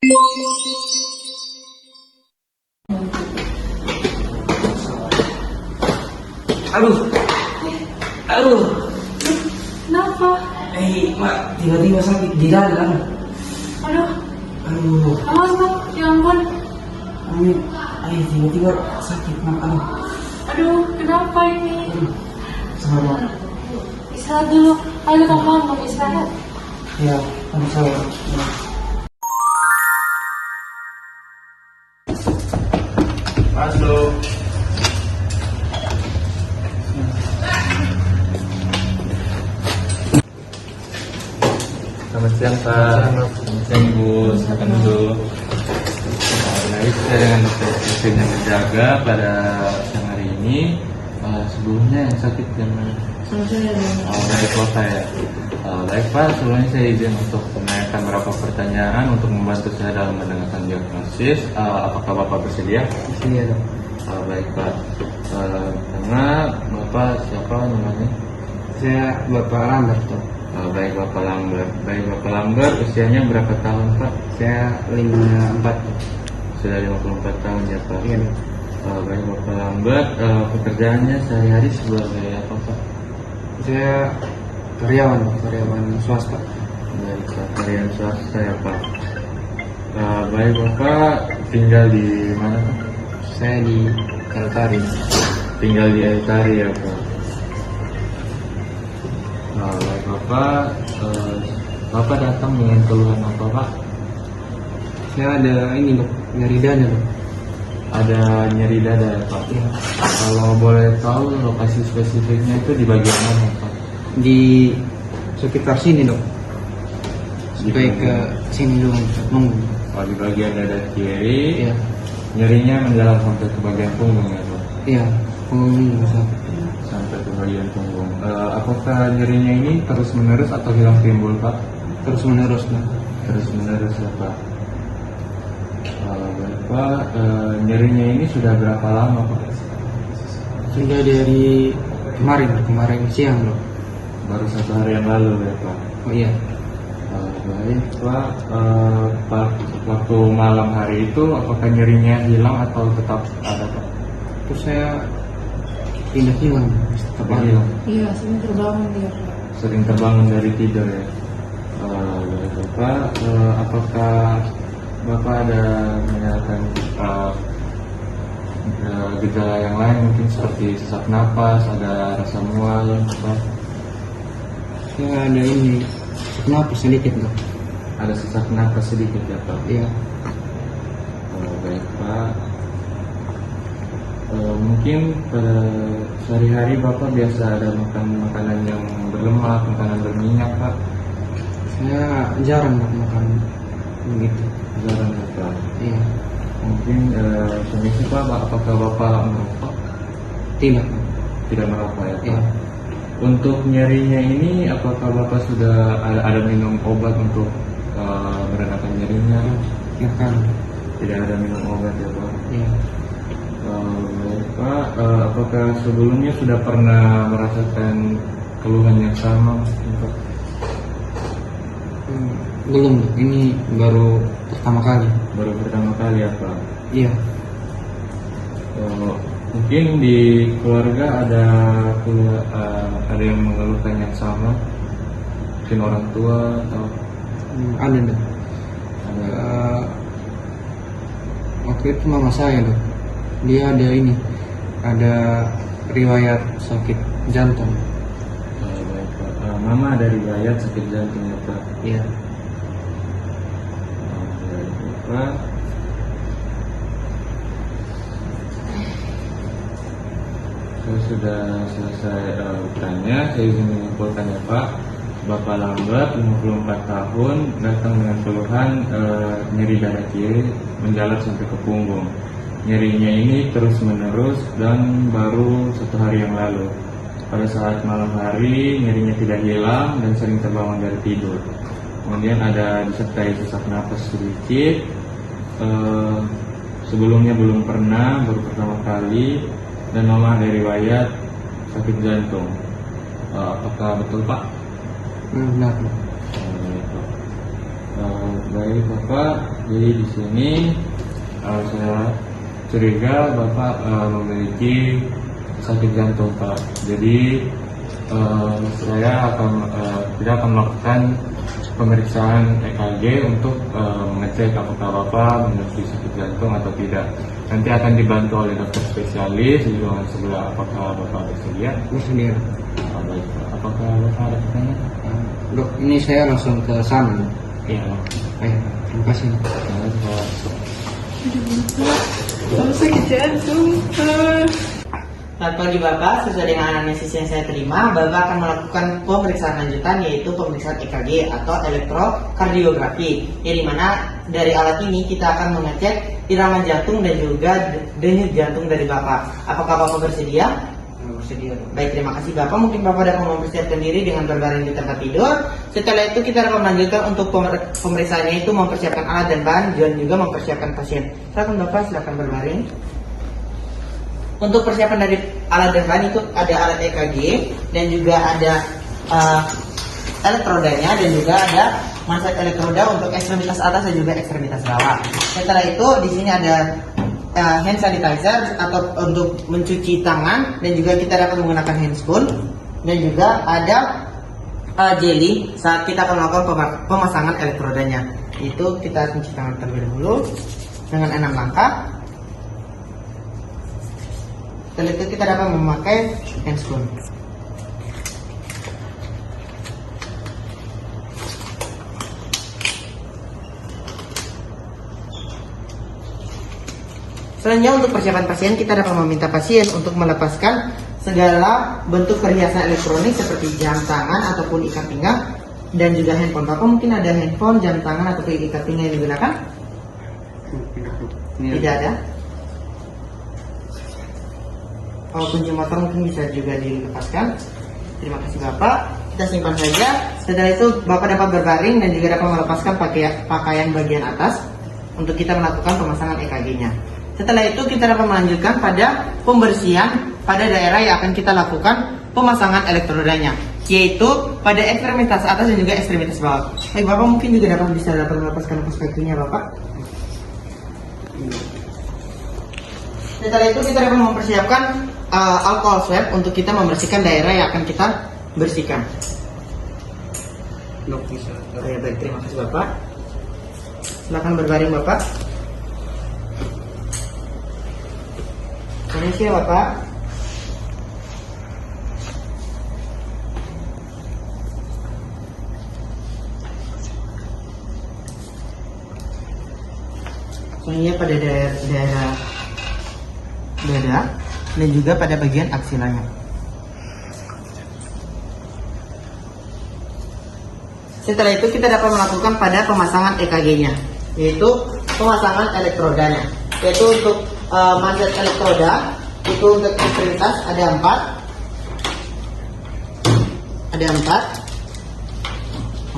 Aduh, aduh, Kenapa? mak tiba-tiba sakit di dalam. Aduh, Aduh, awas bang, ya ampun. amin. Tiba-tiba sakit mak. Aduh, kenapa ini? Sama Istirahat dulu. Ayo kamu istirahat. ya, kamu salah. Masuk. Selamat siang Pak. Selamat siang Ibu. Silakan dulu. Baik, saya dengan dokter Christine yang menjaga pada siang hari ini. Sebelumnya yang sakit yang mana? Dari kota ya. Baik Pak, sebelumnya saya izin untuk menanyakan beberapa pertanyaan untuk membantu saya dalam mendengarkan diagnosis. Apakah Bapak bersedia? Iya dong. Baik Pak. Karena Bapak siapa namanya? Saya Bapak Lambert dong. Baik Bapak Lambert. Baik Bapak Lambert, usianya berapa tahun Pak? Saya 54 dong. Sudah 54 tahun ya Pak. Iya dong. Baik Bapak Lambert, pekerjaannya sehari-hari sebagai apa Pak? Saya karyawan dong, karyawan swasta. Baik Pak, karyawan swasta ya Pak. Baik Bapak, tinggal di mana Pak? Saya di Kaltari. Tinggal di Eltari ya Pak. Baik Bapak, Bapak datang dengan keluhan apa Pak? Saya ada ini dok, nyari dada dok. Ada nyeri dada ya Pak? Iya. Kalau boleh tahu lokasi spesifiknya itu di bagian mana Pak? Di sekitar sini dok. Sampai ke sini dulu nunggu. Di bagian dada kiri. Iya. Nyerinya mendalam sampai ke bagian punggung ya Pak? Iya. Punggung besar. Sampai ke bagian punggung. Apakah nyerinya ini terus menerus atau hilang timbul Pak? Terus menerus dok. Terus menerus ya Pak. Baik Pak, nyerinya ini sudah berapa lama Pak? Sudah dari kemarin siang dok. Baru 1 hari yang lalu ya Pak. Oh iya. Baik Pak, waktu malam hari itu apakah nyerinya hilang atau tetap ada Pak? Terus saya tidak hilang, tetap Tetap ada. hilang. Iya, sering terbangun dia. Sering terbangun dari tidur ya. Baik Bapak, apakah Bapak ada menyatakan gejala yang lain mungkin seperti sesak napas, ada rasa mual Pak? Saya ada ini, kenapa sedikit dok? Ada sesak napas sedikit ya Pak? Iya. Baik Pak. Mungkin pada sehari-hari Bapak biasa ada makan makanan yang berlemak, makanan berminyak Pak? Saya jarang dok makan begitu. Jarang ya Pak. Iya. Mungkin kondisi Pak, apakah Bapak merokok? Tidak dok. Tidak merokok ya Pak? Iya. Untuk nyerinya ini apakah Bapak sudah ada minum obat untuk meredakan nyerinya? Makan. Tidak ada minum obat ya Pak? Iya. Baik Pak, apakah sebelumnya sudah pernah merasakan keluhan yang sama Pak? Belum dok. Ini baru pertama kali. Baru pertama kali ya Pak? Iya. Mungkin di keluarga ada yang mengeluhkan yang sama, mungkin orang tua atau Ada dok. ada Waktu itu mama saya dok. Dia ada ini, ada riwayat sakit jantung. baik Pak. Mama ada riwayat sakit jantung ya Pak? Iya. Baik Pak. Saya sudah selesai bertanya, saya izin menyimpulkan ya Pak. Bapak Lambert, 54 tahun, datang dengan keluhan nyeri dada kiri menjalar sampai ke punggung. Nyerinya ini terus menerus dan baru 1 hari yang lalu. Pada saat malam hari nyerinya tidak hilang dan sering terbangun dari tidur. Kemudian ada disertai sesak napas sedikit. Sebelumnya belum pernah, baru pertama kali, dan mama ada riwayat sakit jantung. Apakah betul Pak? Benar dok. Baik Bapak, Jadi di sini saya curiga Bapak memiliki sakit jantung, Pak. Jadi kita akan melakukan pemeriksaan EKG untuk mengecek apakah Bapak memiliki sakit jantung atau tidak. Nanti akan dibantu oleh dokter spesialis di ruangan sebelah. Apakah Bapak bersedia? Bersedia. Baik, Pak. Apakah Bapak ada pertanyaan? Dok, ini saya langsung ke sana. Iya. Ayo, terima kasih. Baik, Pak. Sakit jantung. Selamat pagi Bapak, sesuai dengan analisis yang saya terima, Bapak akan melakukan pemeriksaan lanjutan yaitu pemeriksaan EKG atau elektrokardiografi. Yang dimana dari alat ini kita akan mengecek irama jantung dan juga denyut jantung dari Bapak. Apakah Bapak bersedia? Bersedia. Baik, terima kasih Bapak. Mungkin Bapak dapat mempersiapkan diri dengan berbaring di tempat tidur. Setelah itu kita akan melanjutkan untuk pemeriksaannya itu mempersiapkan alat dan bahan dan juga mempersiapkan pasien. Silakan Bapak, silakan berbaring. Untuk persiapan dari alat dan bahan itu ada alat EKG dan juga ada elektrodanya dan juga ada manset elektroda untuk ekstremitas atas dan juga ekstremitas bawah. Setelah itu di sini ada hand sanitizer atau untuk mencuci tangan dan juga kita dapat menggunakan handscoon dan juga ada jelly saat kita akan melakukan pemasangan elektrodanya. Itu kita cuci tangan terlebih dahulu dengan 6 langkah. Setelah itu kita dapat memakai handscoon. Selanjutnya untuk persiapan pasien, kita dapat meminta pasien untuk melepaskan segala bentuk perhiasan elektronik seperti jam tangan ataupun ikat pinggang dan juga handphone. Bapak mungkin ada handphone, jam tangan ataupun ikat pinggang yang digunakan? Tidak ada. Kunci motor mungkin bisa juga dilepaskan. Terima kasih Bapak. Kita simpan saja. Setelah itu Bapak dapat berbaring dan juga dapat melepaskan pakaian bagian atas untuk kita melakukan pemasangan EKG-nya. Setelah itu kita dapat melanjutkan pada pembersihan pada daerah yang akan kita lakukan pemasangan elektrodanya, yaitu pada ekstremitas atas dan juga ekstremitas bawah. Baik Bapak mungkin juga dapat melepaskan perspektifnya Bapak. Setelah itu kita dapat mempersiapkan alkohol swab untuk kita membersihkan daerah yang akan kita bersihkan. Baik, terima kasih Bapak. Silakan berbaring Bapak. Permisi ya Bapak. Selanjutnya pada daerah dada dan juga pada bagian aksilanya. Setelah itu kita dapat melakukan pada pemasangan EKG-nya, yaitu pemasangan elektrodanya, yaitu untuk manset elektroda itu untuk ekstremitas ada 4.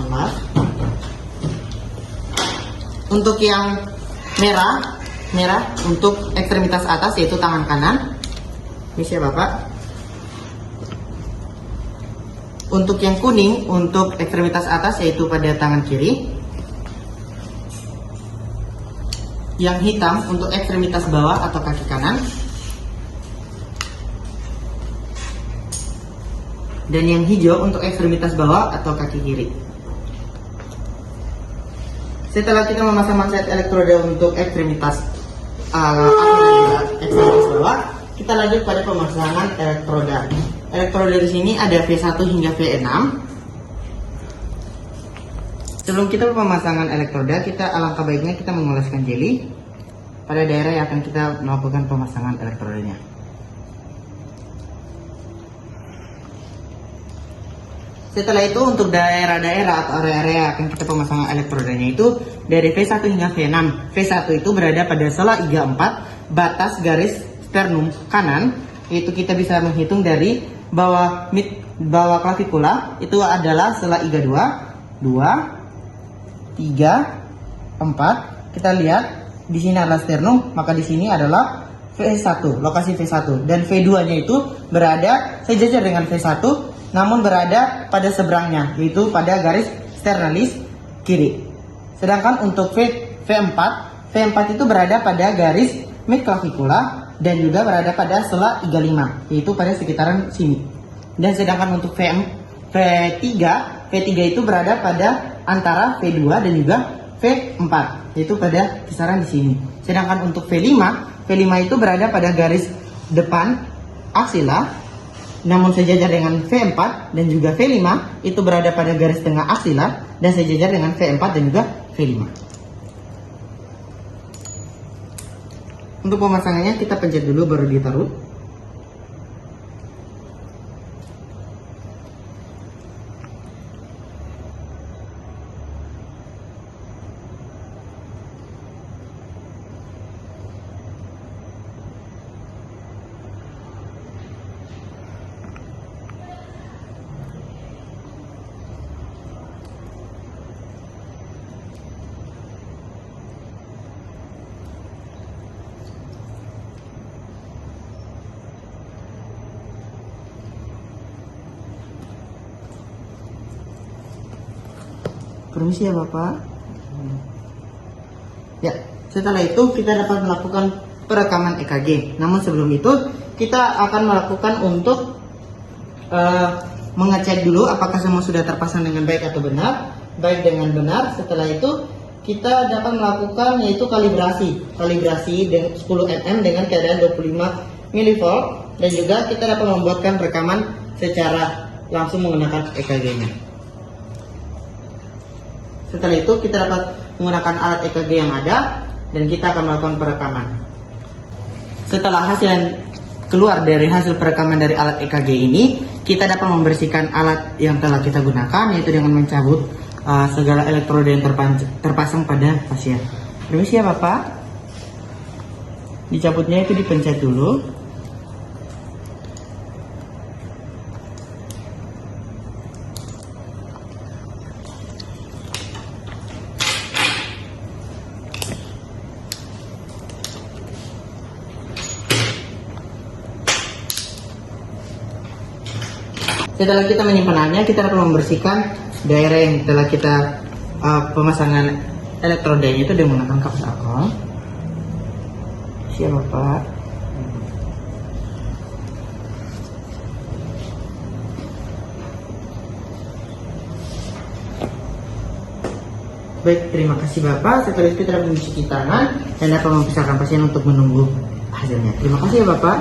Maaf. Untuk yang merah untuk ekstremitas atas yaitu tangan kanan. Ini ya Bapak. Untuk yang kuning untuk ekstremitas atas yaitu pada tangan kiri. Yang hitam untuk ekstremitas bawah atau kaki kanan. Dan yang hijau untuk ekstremitas bawah atau kaki kiri. Setelah kita memasang manset elektroda untuk ekstremitas atas dan juga ekstremitas bawah, kita lanjut pada pemasangan elektroda. Elektroda di sini ada V1 hingga V6. Sebelum kita pemasangan elektroda, alangkah baiknya kita mengoleskan jeli pada daerah yang akan kita melakukan pemasangan elektrodanya. Setelah itu untuk daerah-daerah atau area-area yang akan kita pemasangan elektrodanya itu dari V1 hingga V6. V1 itu berada pada sela iga 4 batas garis sternum kanan, yaitu kita bisa menghitung dari bawah clavicular itu adalah sela iga 2, 3, 4. Kita lihat di sini adalah sternum, maka di sini adalah V1, lokasi V1, dan V2-nya itu berada sejajar dengan V1, namun berada pada seberangnya, yaitu pada garis sternalis kiri. Sedangkan untuk V4. V4 itu berada pada garis midclavicular dan juga berada pada sela iga 5, yaitu pada sekitaran sini. Dan sedangkan untuk V3 itu berada pada antara V2 dan juga V4, yaitu pada kisaran di sini. Sedangkan untuk V5 itu berada pada garis depan aksila, namun sejajar dengan V4 dan juga V5 itu berada pada garis tengah aksila dan sejajar dengan V4 dan juga V5. Untuk pemasangannya kita pencet dulu baru ditaruh. Permisi ya Bapak. Ya, setelah itu kita dapat melakukan perekaman EKG. Namun sebelum itu kita akan melakukan untuk mengecek dulu apakah semua sudah terpasang dengan baik atau benar. Baik dengan benar, setelah itu kita dapat melakukan yaitu kalibrasi dengan 10 mm dengan keadaan 25 mV dan juga kita dapat membuatkan rekaman secara langsung menggunakan EKG-nya. Setelah itu kita dapat menggunakan alat EKG yang ada dan kita akan melakukan perekaman. Setelah hasil yang keluar dari hasil perekaman dari alat EKG ini, kita dapat membersihkan alat yang telah kita gunakan, yaitu dengan mencabut segala elektroda yang terpasang pada pasien. Permisi ya Bapak. Dicabutnya itu dipencet dulu. Setelah kita menyimpanannya, kita akan membersihkan daerah yang telah kita pemasangan elektrodanya itu dengan menggunakan kapas alkohol. Siap Bapak. Baik, terima kasih Bapak. Setelah itu kita akan mencuci tangan dan akan memisahkan pasien untuk menunggu hasilnya. Terima kasih ya Bapak.